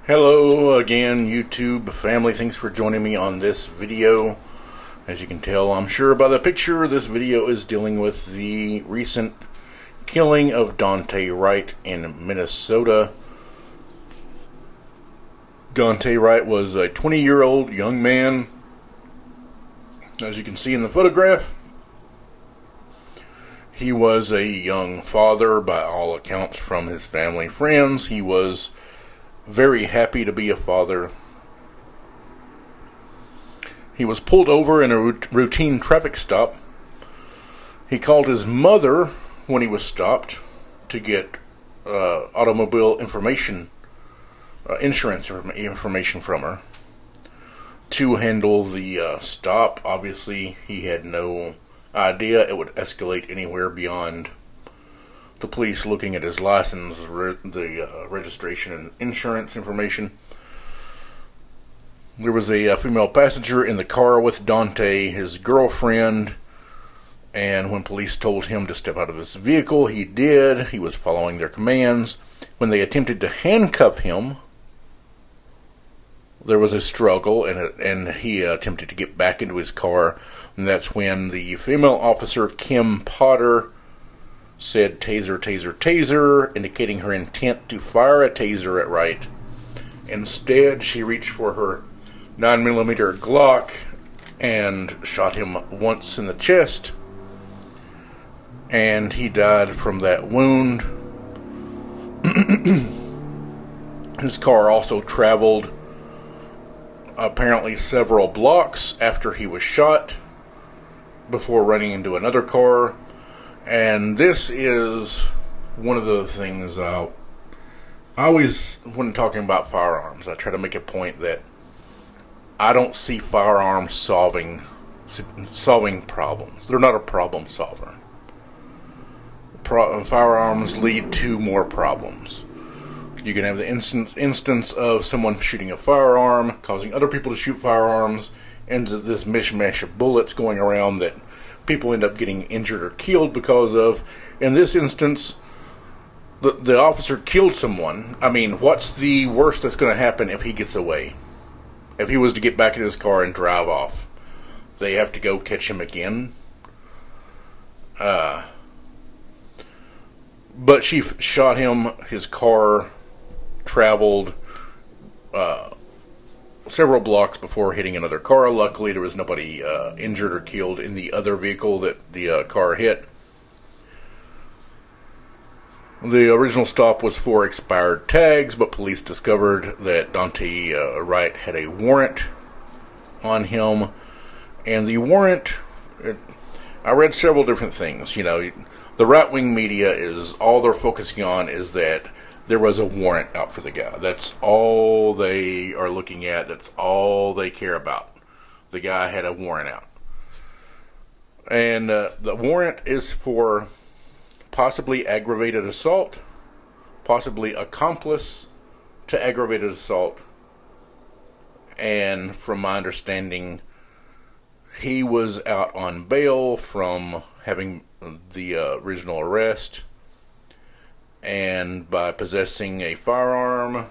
Hello again, YouTube family. Thanks for joining me on this video. As you can tell, I'm sure by the picture, this video is dealing with the recent killing of Daunte Wright in Minnesota. Daunte Wright was a 20-year-old young man. As you can see in the photograph, he was a young father by all accounts from his family friends. He was very happy to be a father. He was pulled over in a routine traffic stop. He called his mother when he was stopped to get automobile information, insurance information from her to handle the stop. Obviously, he had no idea it would escalate anywhere beyond the police looking at his license, the registration and insurance information. There was a female passenger in the car with Daunte, his girlfriend, and when police told him to step out of his vehicle, he did. He was following their commands. When they attempted to handcuff him, there was a struggle, and he attempted to get back into his car, and that's when the female officer, Kim Potter, said taser, taser, taser, indicating her intent to fire a taser at Wright. Instead, she reached for her 9mm Glock and shot him once in the chest, and he died from that wound. His car also traveled apparently several blocks after he was shot before running into another car. And this is one of the things I always, when talking about firearms, I try to make a point that I don't see firearms solving problems. They're not a problem solver. Firearms lead to more problems. You can have the instance of someone shooting a firearm, causing other people to shoot firearms, and this mishmash of bullets going around that people end up getting injured or killed because of. In this instance, the officer killed someone. I mean, what's the worst that's going to happen if he gets away? If he was to get back in his car and drive off, they have to go catch him again. But she shot him. His car traveled several blocks before hitting another car. Luckily, there was nobody injured or killed in the other vehicle that the car hit. The original stop was for expired tags, but police discovered that Daunte Wright had a warrant on him. And the warrant, I read several different things. You know, the right-wing media is, all they're focusing on is that there was a warrant out for the guy. That's all they are looking at. That's all they care about. The guy had a warrant out. And the warrant is for possibly aggravated assault, possibly accomplice to aggravated assault. And from my understanding, he was out on bail from having the original arrest. And by possessing a firearm,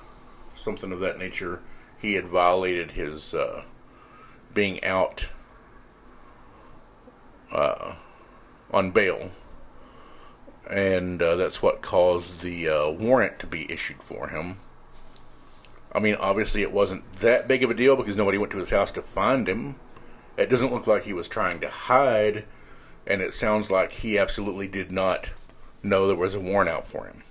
something of that nature, he had violated his being out on bail. And that's what caused the warrant to be issued for him. I mean, obviously it wasn't that big of a deal because nobody went to his house to find him. It doesn't look like he was trying to hide, and it sounds like he absolutely did not know there was a warrant out for him.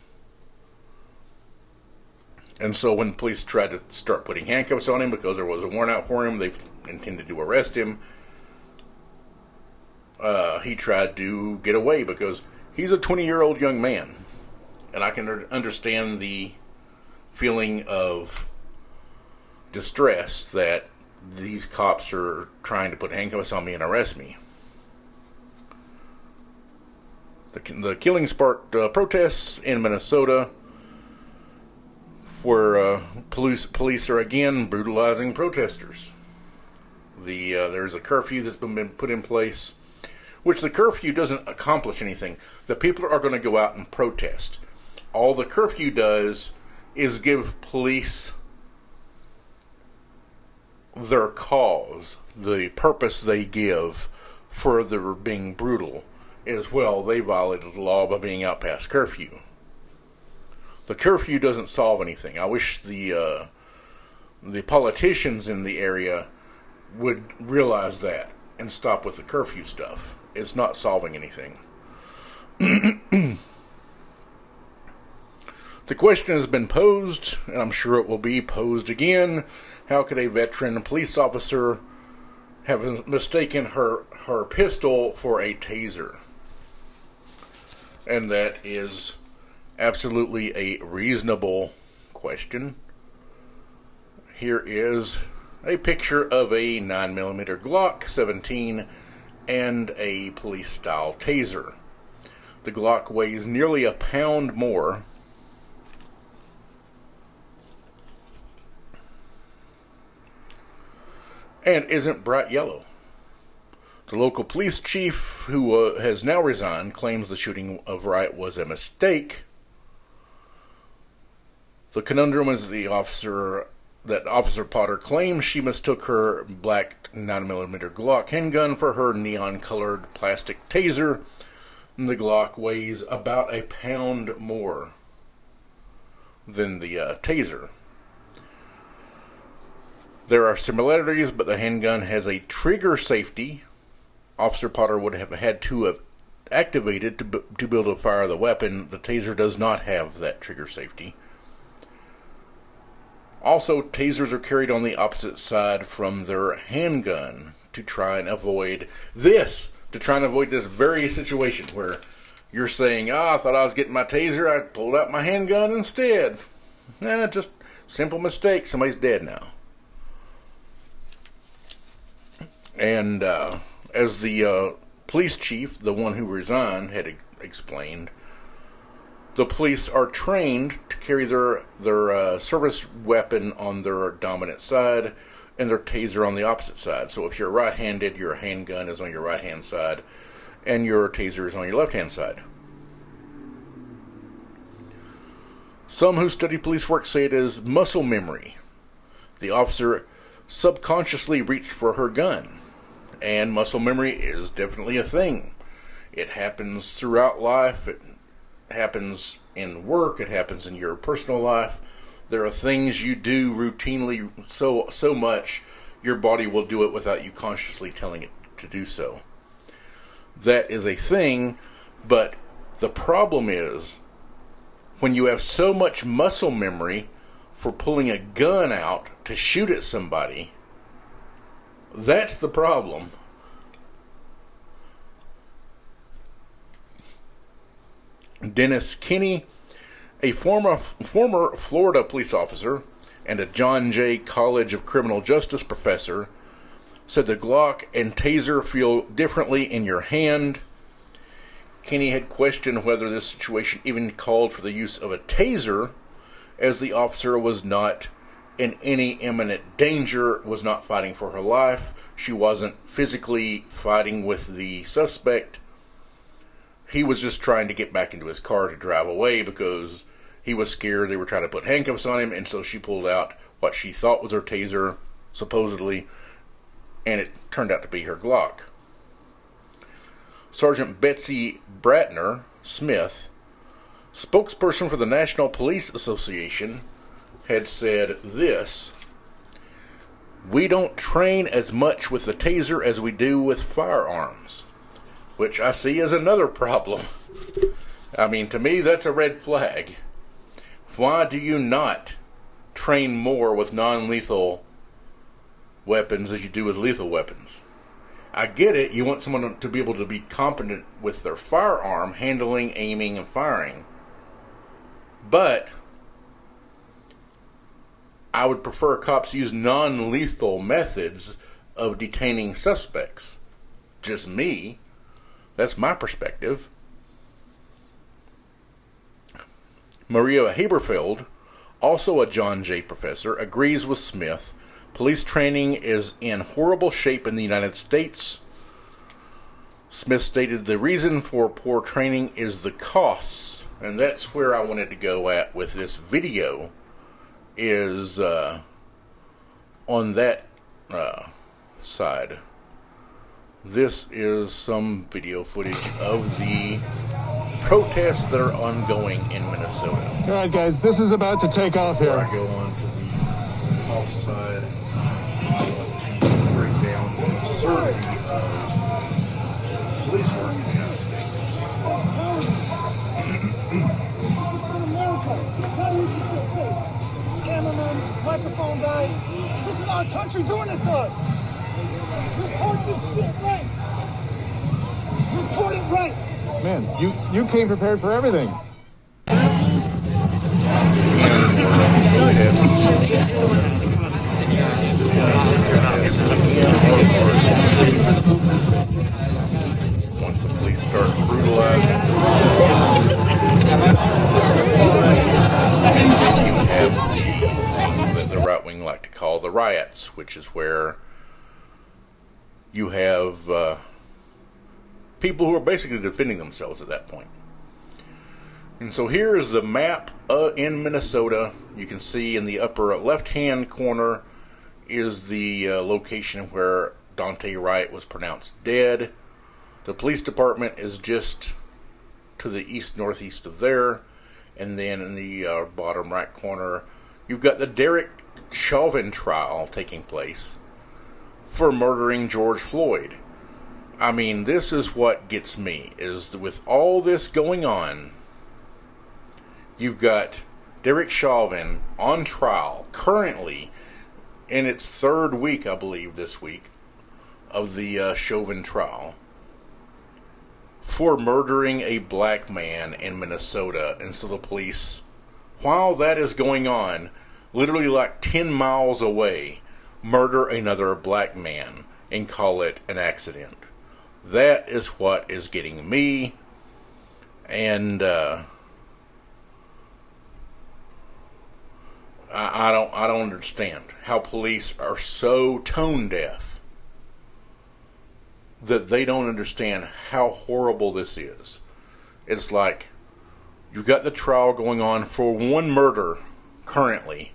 And so when police tried to start putting handcuffs on him because there was a warrant out for him, they intended to arrest him, he tried to get away because he's a 20-year-old young man. And I can understand the feeling of distress that these cops are trying to put handcuffs on me and arrest me. The killing sparked protests in Minnesota, where police are again brutalizing protesters. There's a curfew that's been put in place, which the curfew doesn't accomplish anything. The people are going to go out and protest. All the curfew does is give police their cause, the purpose they give for their being brutal, is, well, they violated the law by being out past curfew. The curfew doesn't solve anything. I wish the politicians in the area would realize that and stop with the curfew stuff. It's not solving anything. The question has been posed, and I'm sure it will be posed again. How could a veteran police officer have mistaken her pistol for a taser? And that is absolutely a reasonable question. Here is a picture of a 9mm Glock 17 and a police-style taser. The Glock weighs nearly a pound more. And isn't bright yellow. The local police chief, who has now resigned, claims the shooting of Wright was a mistake. The conundrum is that Officer Potter claims she mistook her black 9mm Glock handgun for her neon-colored plastic taser. And the Glock weighs about a pound more than the taser. There are similarities, but the handgun has a trigger safety. Officer Potter would have had to have activated to be able to fire the weapon. The taser does not have that trigger safety. Also, tasers are carried on the opposite side from their handgun to try and avoid this very situation where you're saying, I thought I was getting my taser, I pulled out my handgun instead. Just simple mistake, somebody's dead now. And as the police chief, the one who resigned, had explained, the police are trained to carry their service weapon on their dominant side and their taser on the opposite side. So if you're right-handed, your handgun is on your right-hand side and your taser is on your left-hand side. Some who study police work say it is muscle memory. The officer subconsciously reached for her gun. And muscle memory is definitely a thing. It happens throughout life. It happens in work. It happens in your personal life. There are things you do routinely so much, your body will do it without you consciously telling it to do so. That is a thing, but the problem is when you have so much muscle memory for pulling a gun out to shoot at somebody, that's the problem. Dennis Kinney, a former Florida police officer and a John Jay College of Criminal Justice professor, said the Glock and taser feel differently in your hand. Kinney had questioned whether this situation even called for the use of a taser, as the officer was not in any imminent danger, was not fighting for her life. She wasn't physically fighting with the suspect. He was just trying to get back into his car to drive away because he was scared they were trying to put handcuffs on him, and so she pulled out what she thought was her taser, supposedly, and it turned out to be her Glock. Sergeant Betsy Bratner Smith, spokesperson for the National Police Association, had said this: "We don't train as much with the taser as we do with firearms," which I see as another problem. I mean, to me, that's a red flag. Why do you not train more with non-lethal weapons as you do with lethal weapons? I get it, you want someone to be able to be competent with their firearm, handling, aiming, and firing. But I would prefer cops use non-lethal methods of detaining suspects. Just me. That's my perspective. Maria Haberfeld, also a John Jay professor, agrees with Smith. Police training is in horrible shape in the United States. Smith stated the reason for poor training is the costs. And that's where I wanted to go at with this video, is on that side. This is some video footage of the protests that are ongoing in Minnesota. All right, guys, this is about to take off here. Before I go on to the House side, I want to break down the absurdity of police work in the United States. Cameraman, microphone guy, this is our country doing this to us. Report this shit right. Report it right. Man, you came prepared for everything. Once the police start brutalizing, you have these that the right wing like to call the riots, which is where you have people who are basically defending themselves at that point. And so here is the map in Minnesota. You can see in the upper left-hand corner is the location where Daunte Wright was pronounced dead. The police department is just to the east-northeast of there. And then in the bottom right corner, you've got the Derek Chauvin trial taking place for murdering George Floyd. I mean, this is what gets me, is with all this going on, you've got Derek Chauvin on trial currently in its third week, I believe, this week, of the Chauvin trial for murdering a black man in Minnesota. And so the police, while that is going on, literally like 10 miles away, murder another black man and call it an accident. That is what is getting me. And I don't understand how police are so tone deaf that they don't understand how horrible this is. It's like you've got the trial going on for one murder currently.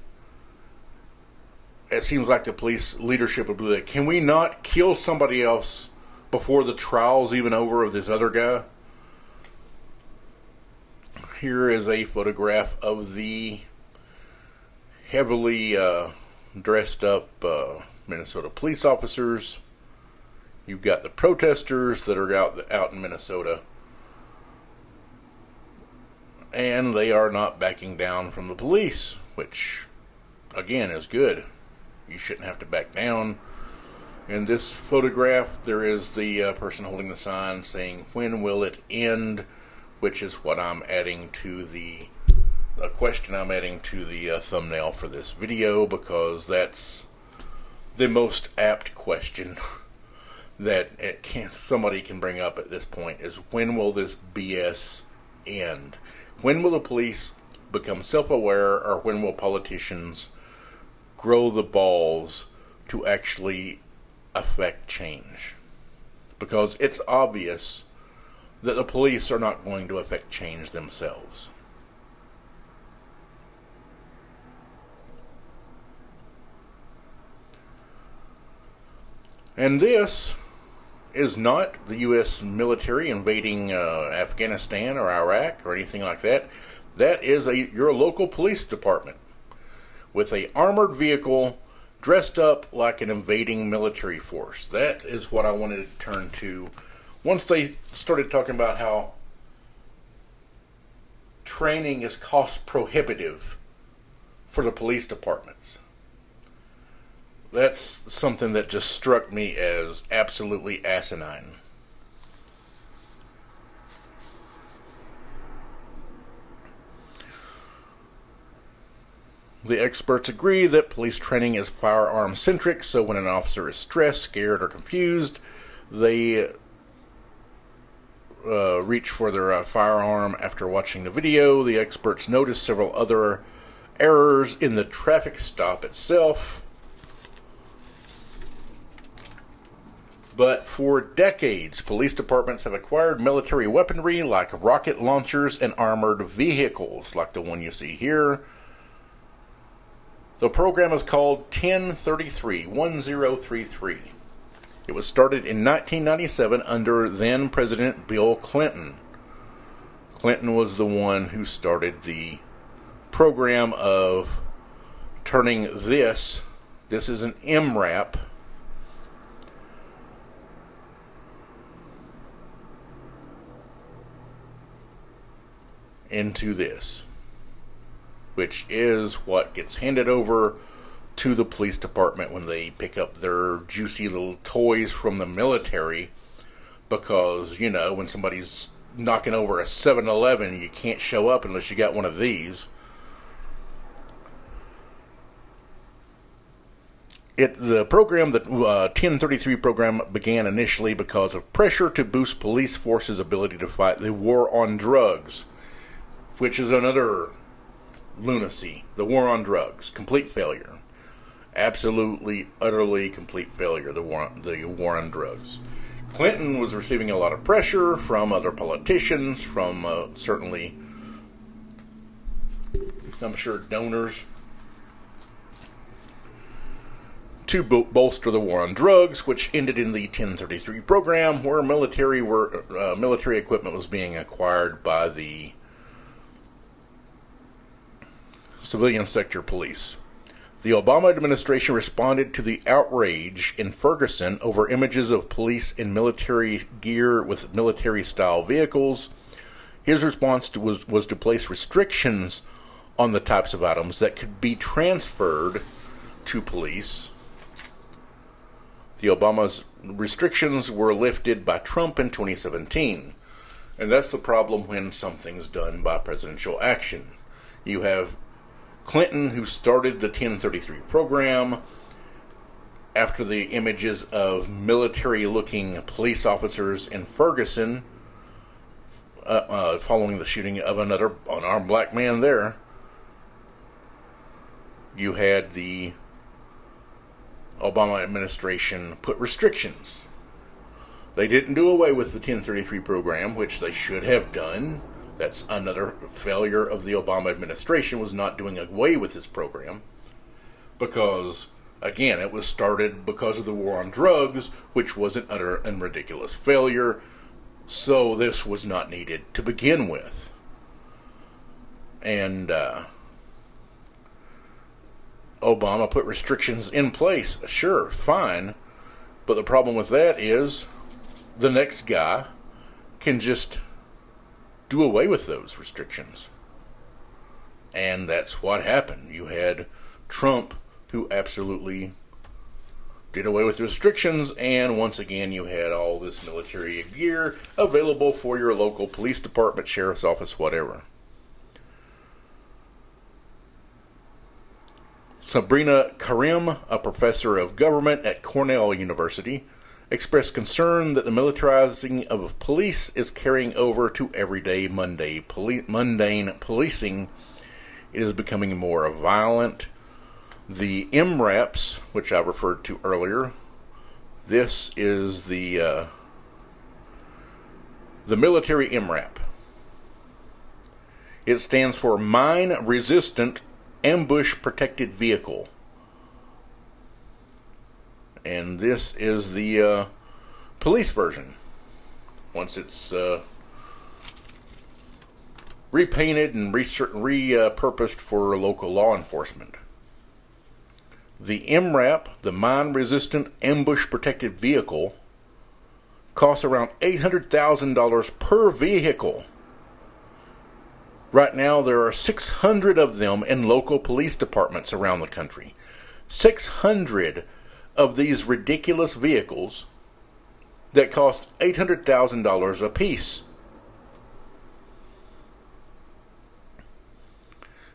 It seems like the police leadership would be like, can we not kill somebody else before the trial's even over of this other guy? Here is a photograph of the heavily dressed up Minnesota police officers. You've got the protesters that are out in Minnesota. And they are not backing down from the police, which, again, is good. You shouldn't have to back down. In this photograph, there is the person holding the sign saying, "When will it end?" which is what I'm adding to the question I'm adding to the thumbnail for this video, because that's the most apt question that somebody can bring up at this point, is when will this BS end? When will the police become self-aware, or when will politicians grow the balls to actually affect change? Because it's obvious that the police are not going to affect change themselves. And this is not the U.S. military invading Afghanistan or Iraq or anything like that. That is your local police department with an armored vehicle dressed up like an invading military force. That is what I wanted to turn to once they started talking about how training is cost prohibitive for the police departments. That's something that just struck me as absolutely asinine. The experts agree that police training is firearm-centric, so when an officer is stressed, scared, or confused, they reach for their firearm. After watching the video, the experts noticed several other errors in the traffic stop itself. But for decades, police departments have acquired military weaponry like rocket launchers and armored vehicles, like the one you see here. The program is called 1033. It was started in 1997 under then President Bill Clinton. Clinton was the one who started the program of turning this is an MRAP, into this, which is what gets handed over to the police department when they pick up their juicy little toys from the military, because, you know, when somebody's knocking over a 7-Eleven, you can't show up unless you got one of these. The program, the 1033 program, began initially because of pressure to boost police forces' ability to fight the war on drugs, which is another lunacy. The war on drugs. Complete failure. Absolutely, utterly complete failure, the war on drugs. Clinton was receiving a lot of pressure from other politicians, from certainly, I'm sure, donors, to bolster the war on drugs, which ended in the 1033 program, where military equipment was being acquired by the civilian sector police. The Obama administration responded to the outrage in Ferguson over images of police in military gear with military-style vehicles. His response was to place restrictions on the types of items that could be transferred to police. The Obama's restrictions were lifted by Trump in 2017. And that's the problem when something's done by presidential action. You have Clinton, who started the 1033 program after the images of military-looking police officers in Ferguson following the shooting of another unarmed black man there. You had the Obama administration put restrictions. They didn't do away with the 1033 program, which they should have done. That's another failure of the Obama administration, was not doing away with this program. Because, again, it was started because of the war on drugs, which was an utter and ridiculous failure. So this was not needed to begin with. And Obama put restrictions in place. Sure, fine. But the problem with that is the next guy can just do away with those restrictions. And that's what happened. You had Trump, who absolutely did away with restrictions, and once again you had all this military gear available for your local police department, sheriff's office, whatever. Sabrina Karim, a professor of government at Cornell University, expressed concern that the militarizing of police is carrying over to everyday mundane policing. It is becoming more violent. The MRAPs, which I referred to earlier, this is the military MRAP. It stands for Mine Resistant Ambush Protected Vehicle. And this is the police version. Once it's repainted and repurposed for local law enforcement. The MRAP, the Mine Resistant Ambush Protected Vehicle, costs around $800,000 per vehicle. Right now, there are 600 of them in local police departments around the country. 600 of these ridiculous vehicles that cost $800,000 a piece.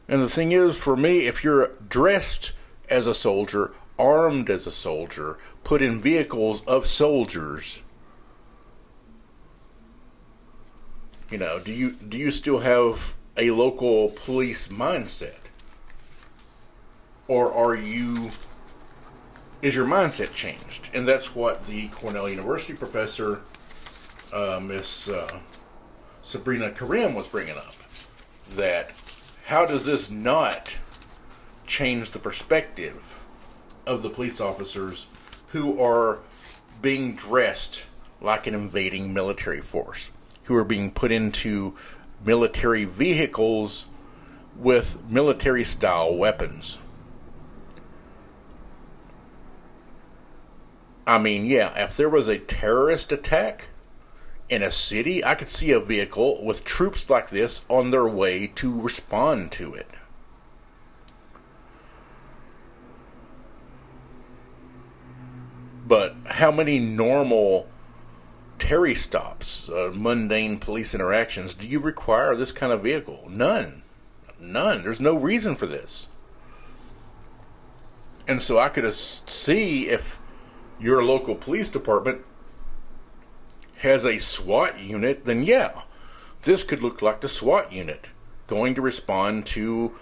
And the thing is, for me, if you're dressed as a soldier, armed as a soldier, put in vehicles of soldiers, you know, do you still have a local police mindset? Or is your mindset changed? And that's what the Cornell University professor, Miss Sabrina Karim, was bringing up. That how does this not change the perspective of the police officers who are being dressed like an invading military force, who are being put into military vehicles with military-style weapons. I mean, yeah, if there was a terrorist attack in a city, I could see a vehicle with troops like this on their way to respond to it. But how many normal Terry stops, mundane police interactions, do you require this kind of vehicle? None. None. There's no reason for this. And so I could see if your local police department has a SWAT unit, then yeah, this could look like the SWAT unit going to respond to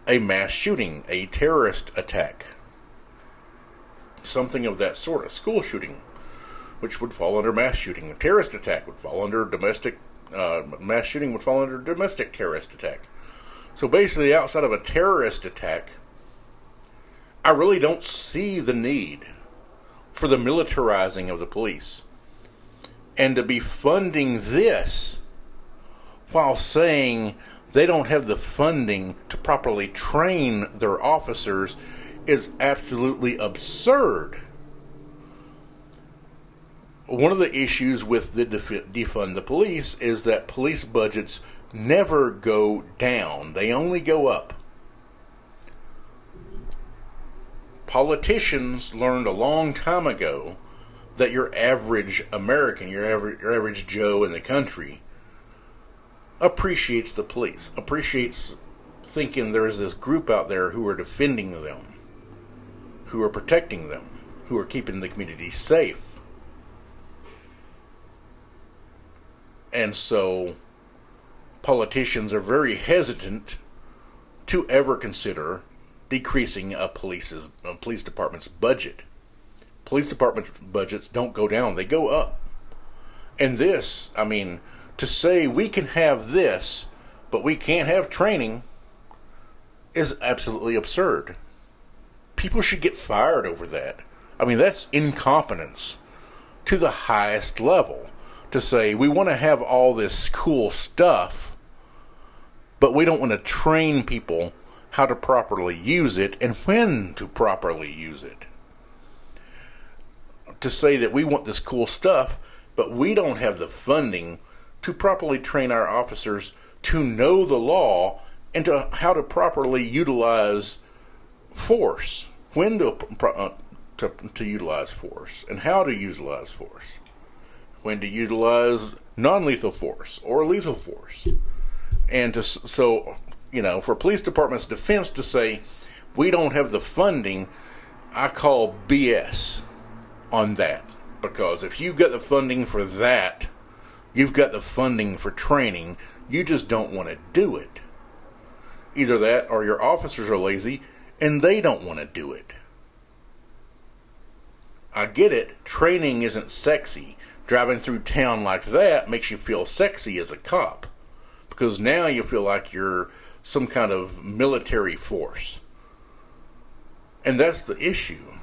a mass shooting, a terrorist attack. Something of that sort, a school shooting, which would fall under mass shooting. A terrorist attack would fall under domestic, mass shooting would fall under domestic terrorist attack. So basically, outside of a terrorist attack, I really don't see the need for the militarizing of the police. And to be funding this while saying they don't have the funding to properly train their officers is absolutely absurd. One of the issues with the defund the police is that police budgets never go down. They only go up. Politicians learned a long time ago that your average American, your average Joe in the country, appreciates the police, appreciates thinking there's this group out there who are defending them, who are protecting them, who are keeping the community safe. And so politicians are very hesitant to ever consider decreasing a police department's budget. Police department budgets don't go down, they go up. And this, I mean, to say we can have this, but we can't have training, is absolutely absurd. People should get fired over that. I mean, that's incompetence to the highest level. To say we want to have all this cool stuff, but we don't want to train people how to properly use it and when to properly use it. To say that we want this cool stuff, but we don't have the funding to properly train our officers to know the law and to how to properly utilize force, when to utilize force, and how to utilize force, when to utilize non-lethal force or lethal force. And for police department's defense to say we don't have the funding, I call BS on that. Because if you've got the funding for that, you've got the funding for training, you just don't want to do it. Either that or your officers are lazy and they don't want to do it. I get it, training isn't sexy. Driving through town like that makes you feel sexy as a cop. Because now you feel like you're some kind of military force. And that's the issue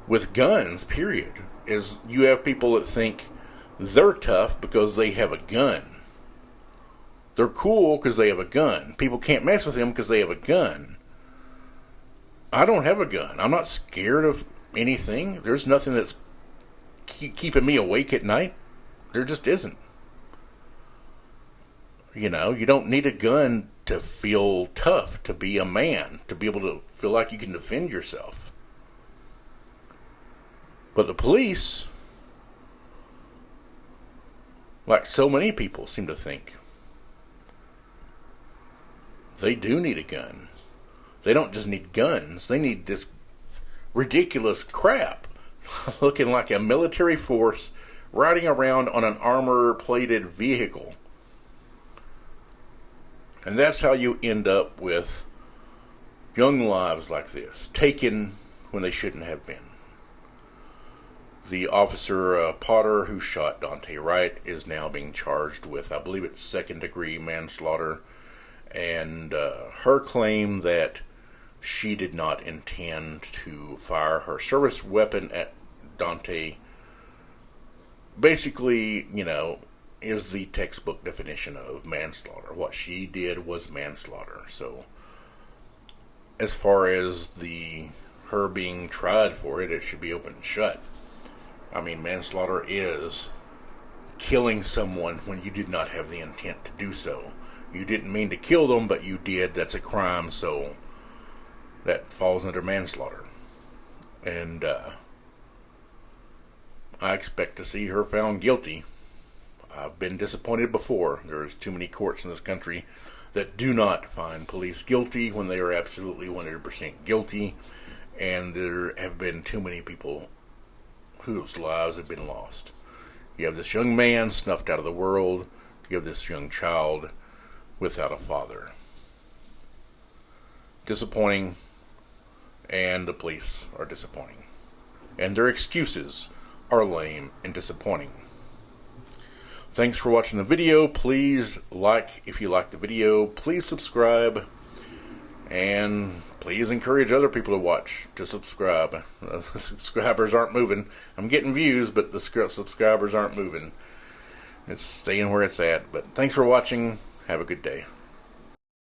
with guns, period, is you have people that think they're tough because they have a gun. They're cool because they have a gun. People can't mess with them because they have a gun. I don't have a gun. I'm not scared of anything. There's nothing that's keeping me awake at night. There just isn't. You don't need a gun to feel tough, to be a man, to be able to feel like you can defend yourself. But the police, like so many people seem to think, they do need a gun. They don't just need guns. They need this ridiculous crap looking like a military force riding around on an armor-plated vehicle. And that's how you end up with young lives like this, taken when they shouldn't have been. The officer, Potter, who shot Daunte Wright, is now being charged with, I believe it's second-degree manslaughter. And her claim that she did not intend to fire her service weapon at Daunte. Basically, is the textbook definition of manslaughter. What she did was manslaughter. So, as far as her being tried for it, it should be open and shut. I mean, manslaughter is killing someone when you did not have the intent to do so. You didn't mean to kill them, but you did. That's a crime, so that falls under manslaughter. And I expect to see her found guilty. I've been disappointed before. There's too many courts in this country that do not find police guilty when they are absolutely 100% guilty. And there have been too many people whose lives have been lost. You have this young man snuffed out of the world. You have this young child without a father. Disappointing. And the police are disappointing. And their excuses are lame and disappointing. Thanks for watching the video. Please like if you like the video. Please subscribe. And please encourage other people to watch, to subscribe. The subscribers aren't moving. I'm getting views, but the subscribers aren't moving. It's staying where it's at. But thanks for watching. Have a good day.